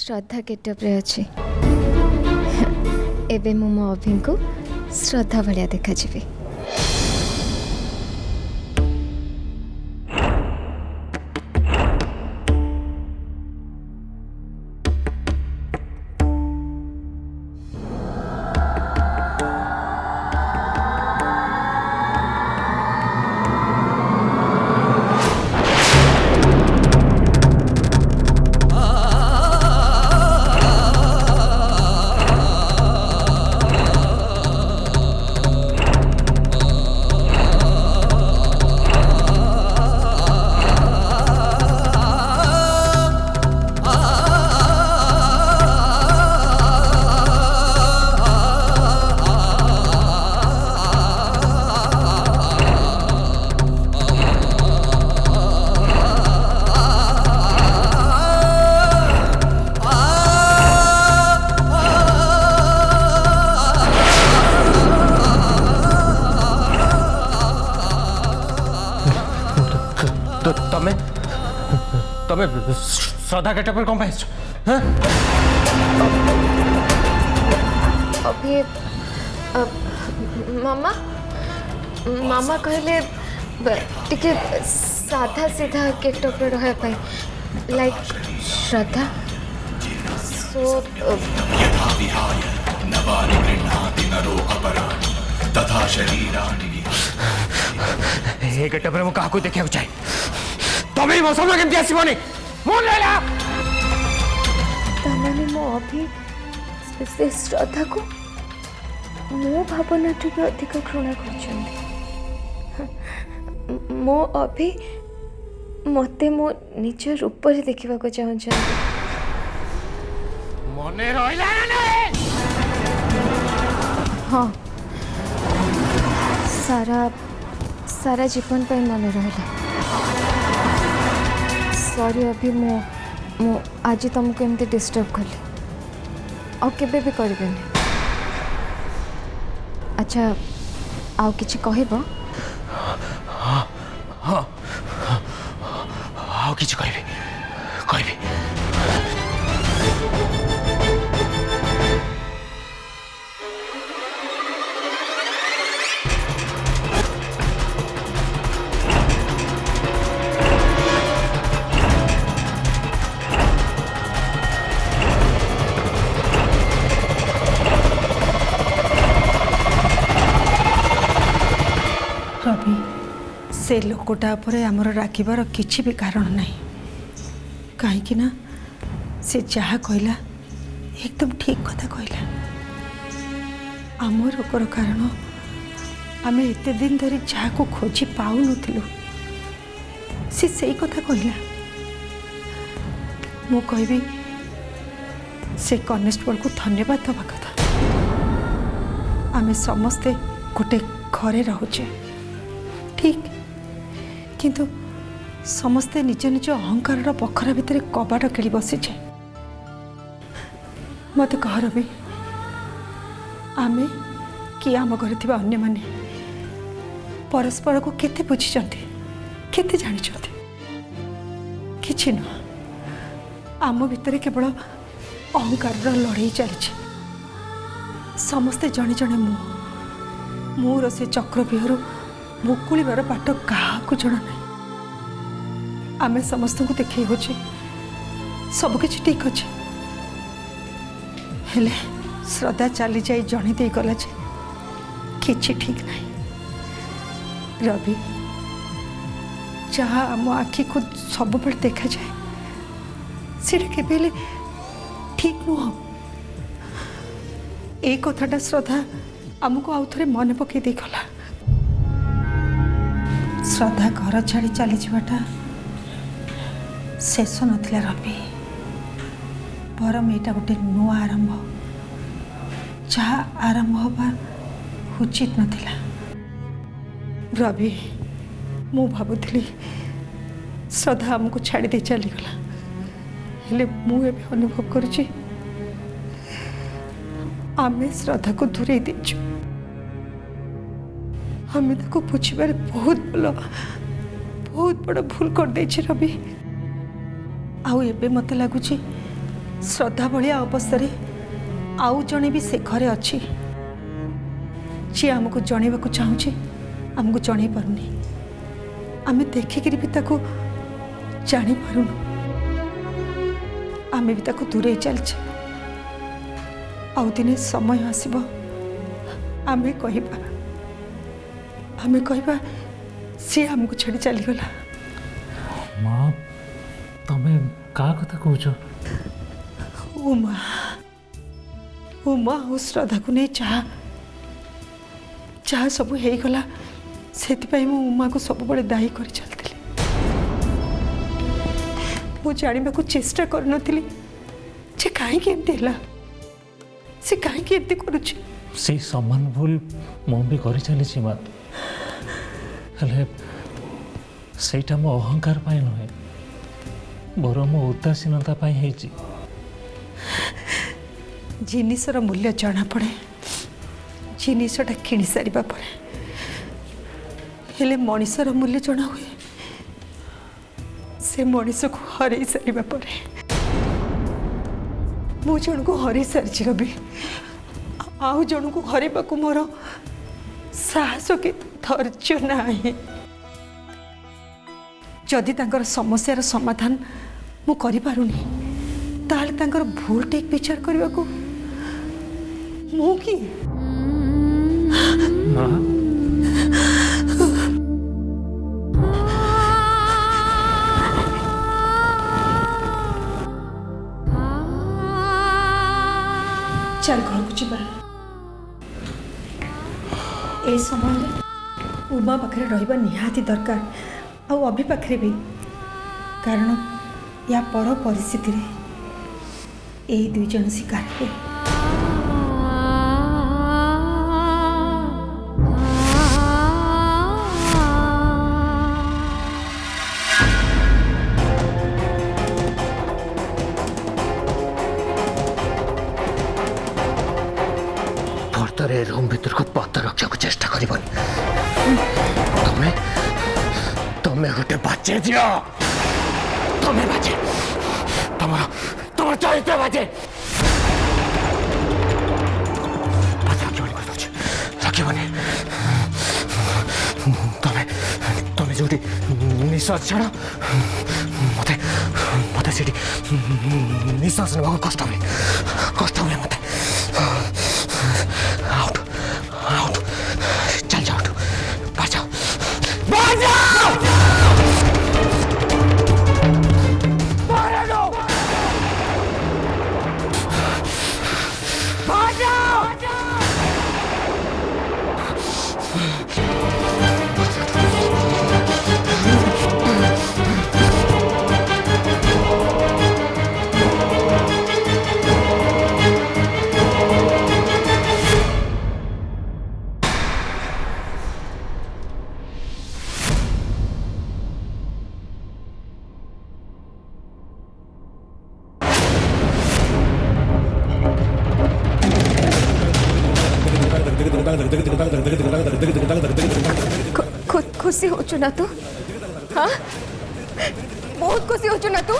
श्रद्धा getup रे अच्छी एबे मो मो अभी को श्रद्धा भलिया देखा जीवी। तमें श्रद्धा गेटअप कौन पाई अभी मामा मामा कहले टिके साधा सीधा गेटअप रहा पाई लाइक श्रद्धा सो तथा शरीराणि ए गेटअप रे मु काको देखिया चाहे तमें मो सामने केमती आसीबनी मोन लेला तमाने मो अभी से श्रद्धा को मो भावना भी अधिक घृणा कर मो अभी मते मो निज रूप रे देखिबा को चाहछन मने रहला ना हाँ सारा सारा जीवन पर मन रहला सॉरी अभी मो आज तुमको एमती डिस्टर्ब कली आ केबे भी करबेनी। अच्छा आउ किछि कहबो? हाँ हाँ आउ किछि कहबी कहबी रवि से लोकटा आमर राखिबार किछि भी कारण नहीं कहीं ना से जहाँ कहला एकदम ठीक कथा कहला आम रोगर कारण आम एत दिन धरी जहाँ को खोजी पाऊन से सही कथा कहला मु कहबी से कनेस्टेबल को धन्यवाद दवा कथा आम समस्ते गोटे घरे रोचे ठीक किंतु समस्ते निज निज अहंकार पखरा भितर कबाट खेली बसीचे मत कह रवि आमे कि आम घर थिबा अन्य माने परस्पर को केते बुझिचंती केते जानिचंती किछि न आम भितर केवल अहंकार लड़ाई चली समस्ते जणे जणे मोर से चक्रव्यूहर मुकुलिबार बाट क्या जना ना आम समस्त को देखे हो सबकि ठीक अच्छे हेले श्रद्धा चली जाए जनी दे गला जे किछि ठीक नहीं रवि जहाँ आम आखि को सब देखा जाए सीटा केबेले ठीक नुह ए कथाटा श्रद्धा आमको आउ थे मन पकई दे गला श्रद्धा घर छाड़ी चली जावाटा शेष नथिला रवि बरम एटा गोटे नुआ आरंभ जहाँ आरंभ हवा उचित नथिला रवि मु भाबुथली श्रद्धा आमको छाड़ी दे चलीगला हेले मु एबे अनुभव करुची आमे श्रद्धा को दूरे देचु हमें ताको बुझार बहुत बड़ भूल कर दे रवि आउ एबे मत लगुच श्रद्धा भाया अवस्था आउ जड़े भी से घरे अच्छी जी आमको जनवाक चाहूँचे आमको जन पारुनी आम देखिक भी ताको जानी पारुनु आम भी ताको दूरे चलचे आउ दिने समय आसब आम कहबा सी आमको छाड़ी चलीगला। माँ तमें का कथा कौच उमा उमा और श्रद्धा को नहीं चाह सब हो गला से उमा को सब बड़े दायी कर चलती मु जानवा को चेष्टा कर नथिली जे कहीं से कहीं करुची से समान भूल मु भी कर चली माँ हेले सेटा मो अहंकार पाई नुहे बर मो उदासीनता पाई है जिनिसर मूल्य जना पड़े जिनिसटा किणी सारिबा पड़े हेले मनीषर मूल्य जना हुए से मनीष को हरई सारिबा पड़े मु जन को हरई सारी रवि आउ जन को हरवा को मोर साहस के धैर्य नहीं जदि तांकर समस्यार समाधान मु करि पारुनी ताले तांकर भूल टेक विचार करबा को मु की माँ चल घर को जीवा ए समय उमा पाखे रहिबा निहाती दरकार आ अभी पाखे भी कारण या पर परिस्थिति रे ए दुई जन शिकार हे भर्तरे रूम भीतर को पत्ता रक्षा को चेष्टा करिबनी तमे गोटे बाचे दियो तमे बाचे तमर चरित्र बाचे रखिबनी तमे जोटी निश्वास छाड़ मते मते सेठी निश्वास नेबाक कष्ट हुए मते आउट आउट चल जाओ बाहर जाओ बाहर जाओ बाहर आ जाओ बाहर जाओ खुशी हो ना तू हाँ बहुत खुशी हो ना तू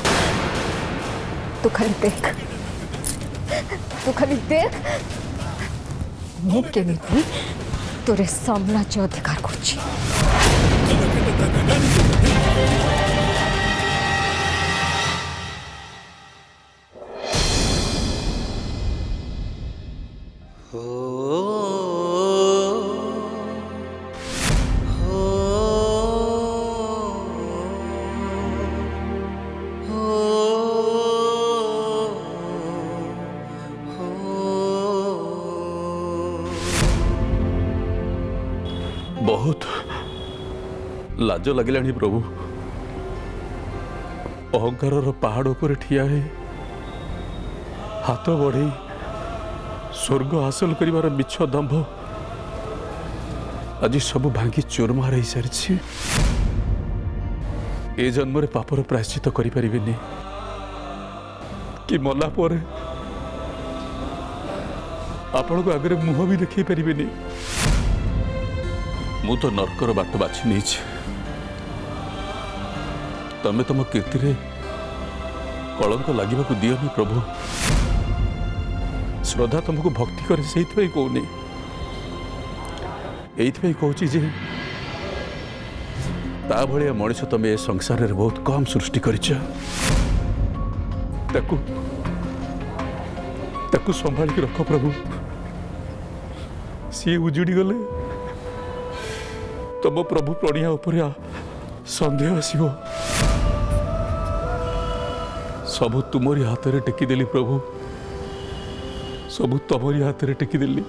खाली देख मु केमिति तोरे साम्राज्य अधिकार करछि बहुत लाज लगिलानी प्रभु अहंकार पहाड़ पर ठिया है हाथ बढ़े स्वर्ग हासिल कर मिछ दंभ आज सब भांगी चूरमार हो सारी ए जन्म रे पापर प्रायश्चित करि कि मला पर आपण को आगे मुह भी देखी पारे मु तो नरकर बाट बाछि नहीं तमे तुम कीर्ति रे कलंक लगे दियोनी प्रभु। श्रद्धा तुमको भक्ति करे से कहूनी ये कहूँ जे ता भाया मनीष तुम ए संसार में बहुत कम सृष्टि करिछ। ताकू संभाल के रख प्रभु। सी उजुड़ी गले तुम प्रभु प्रणिया उपर संदेह आसो। सबू तुमरी हाथ में टेकीदेली प्रभु, सबू तुमरी हाथ में टेकीदेली।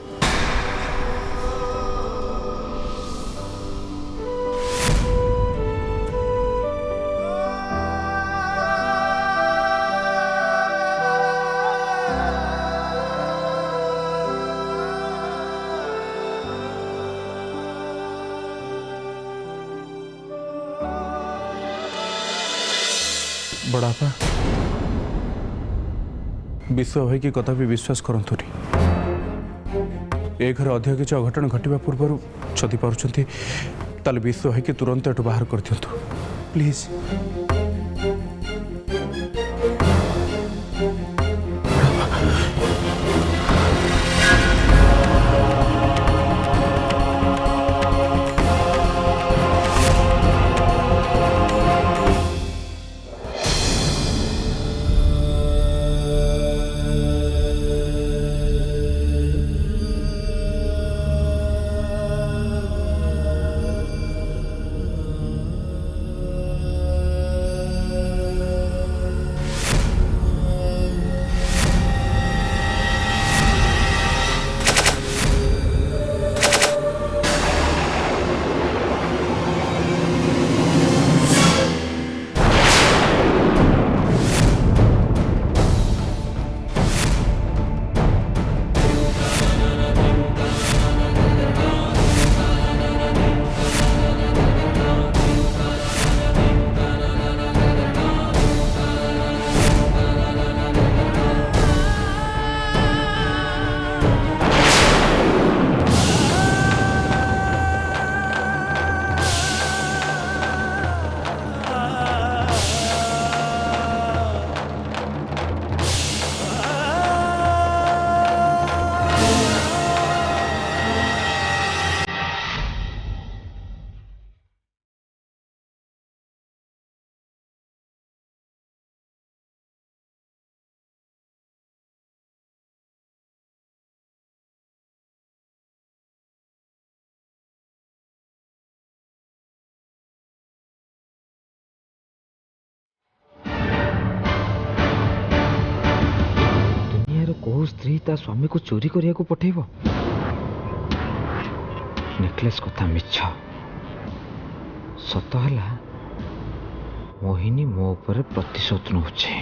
बड़ापा विश्व भाई की कथा भी विश्वास करतु ए घर अधिक किसी अघटन घटवा पूर्व जदि पार्टी ताल विश्व भाई की तुरंत एटू बाहर कर दिंतु प्लीज। कौ स्त्री ता स्वामी को चोरी करिया को पठेब। नेकलेस कथा मिछ सत है मोहिनी मो ऊपर प्रतिशोध नौचे।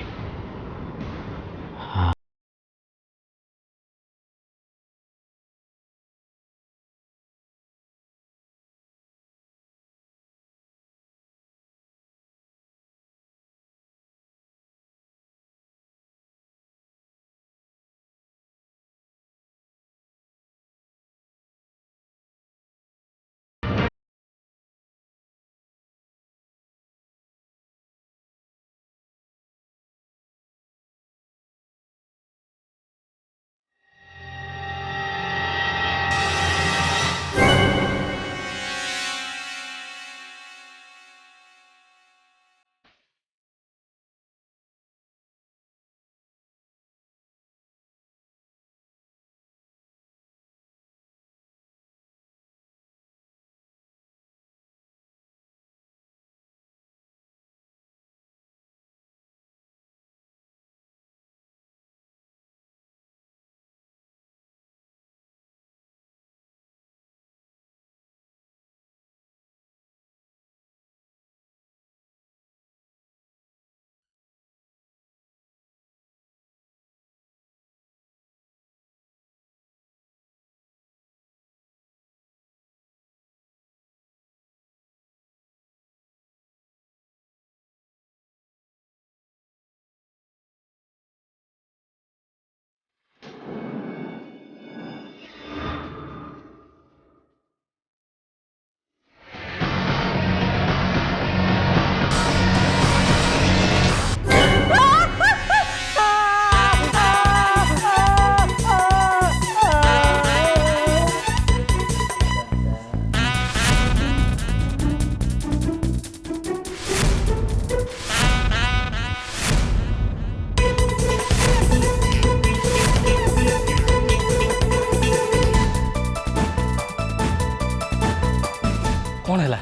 कौन है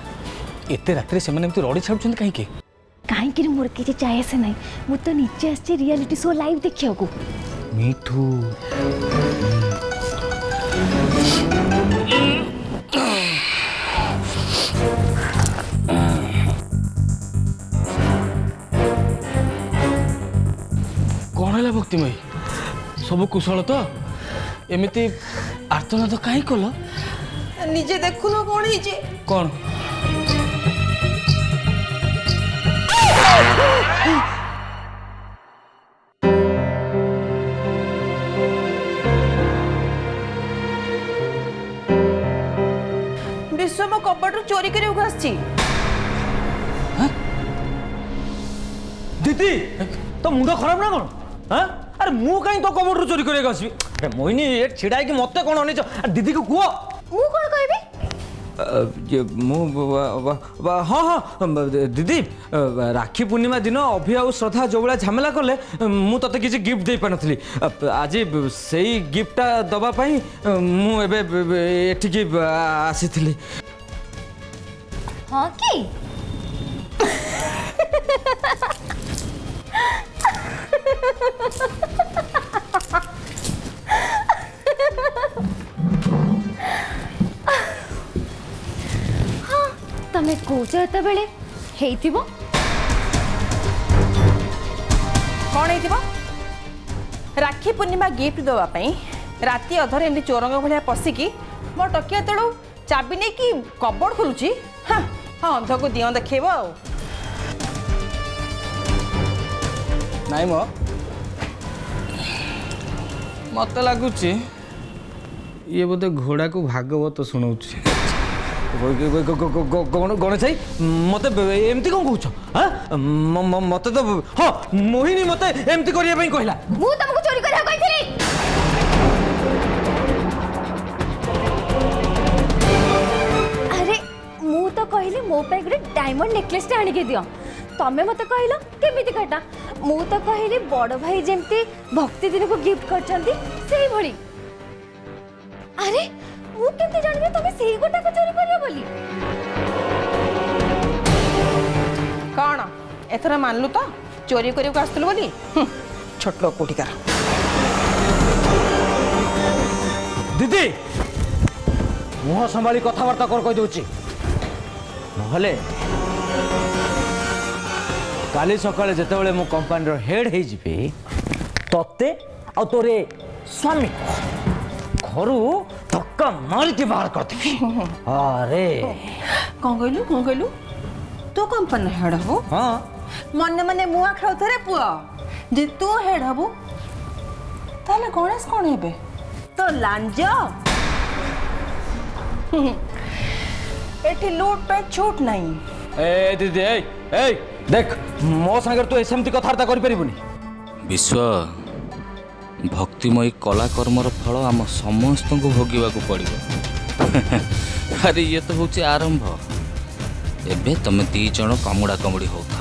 एते रात्रि से मैंने रड़ी छाड़ुछन कहीं कहीं मोर किसी चाहे से नहीं मु तो नीचे आसी रियलिटी शो लाइव देखिया को मिठू कौन है भक्तिमयी सब कुशल तो एमती आर्तनाद कहीं कल निजे देखुन कौन है कौन विश्व मो कपड़ चोरी करे आसी दीदी तो मुंड खराब ना कौन हाँ अरे मु कहीं तो कबड़ चोरी कर अरे मोहिनी ये छिड़ा है कि मत कौन अनेच दीदी को कुह मु कोन कहबी हाँ हाँ दीदी राखी पूर्णिमा दिन अभि आ श्रद्धा जो भाया झमेला कले मु तते किसी गिफ्ट दे पानी आज से गिफ्टा दवापाई मुझे आसी हाँ कि हाँ तमें कौच बेले हेइतिबो कौन है राखी पूर्णिमा गिफ्ट देवाई राति अधर एमती चोरंग भाया पशिकी मो टकिया तलू चाबी नहीं कि कबड़ खोलुची हाँ हाँ अंध को दियो देखेब आ नाई मत लगुच ये बोधे घोड़ा को भागवत शुणाऊ गणेश भाई मत एमती कौन कह मत तो हाँ मोहिनी मत एमती करने कहला मु तुमको चोरी करया कहिथिली अरे मु तो कहली मो पे गोटे डायमंड नेकलेस टे आनी के दियो तमे मते कहलो केमिति काटा मु तो कहली बड़ भाई जेमती भक्ति दिन को गिफ्ट करछंती सेही भली अरे मु केमति जानबे तमे सेही गोटा को चोरी करियो बोली कौन एथरा मानलु तो चोरी करियो को आस्तलु बोली छोट लोग कोठिकार दीदी मुह संभाली कथबार्ता कर कह दूची नहले काली सकाळे जेतेबेले मु कंपनी हेड हे जिबे तते आ तोरे स्वामी घरू धक्का मारी के बाहर कर देबी अरे कौन कहलु तू कंपनी हेड हबो हां मन मने मुआ खाउ थरे पुआ जे तू हेड हबो ताले गणेश कोन हेबे तो लांज एठी लूट पे छूट नहीं ए दीदी ए देख मो संगे तू एसमती कथार्ता करि परिबुनी विश्व भक्तिमयी कलाकर्मर फल आम समस्त को भोगवा को पड़ो अरे ये तो हूँ आरंभ एबे तुम दी जन कमुड़ा कमुड़ी होता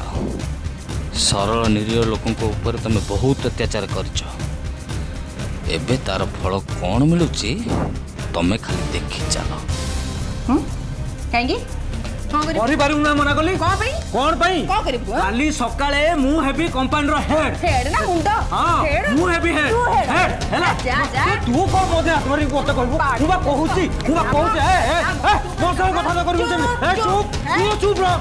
सरल निरीह लोकों ऊपर तुम बहुत अत्याचार करछ एबे तार फल कौन मिलुची तमे खाली देखी चलो कांगी करि पारू ना मना कली कौन पई कौन करिबु काली सकाळे मु हेबी कंपनी रो हेड हेड ना मुंडा हां मु हेबी हेड हेड हेला जा जा तू को मते आत्मरी कोते कहबो तू बा कहूची ए मोर संग कथा तो करबो ए चुप तू चुप रह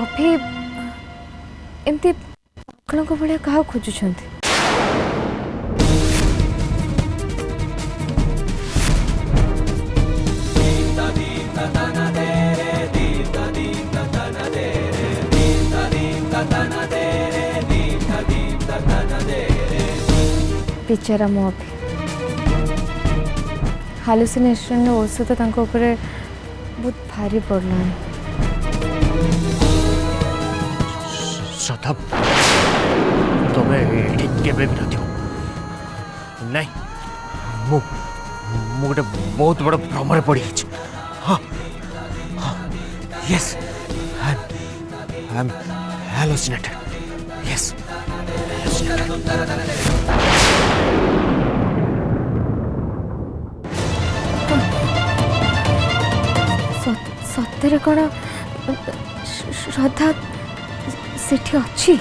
अभी एमती पागल भाया क्या खोजुंट? बेचारा मो अभी हालुसिनेशन औषध बहुत भारी पड़ला। श्रद्धा तुम्हें एठी केबे भी नथियो नहीं मु मु गोटे बहुत बड़ भ्रमरे पड़ी अछि। हाँ हाँ yes I am hallucinated yes सତରେ कौन श्रद्धा सेठी अच्छी?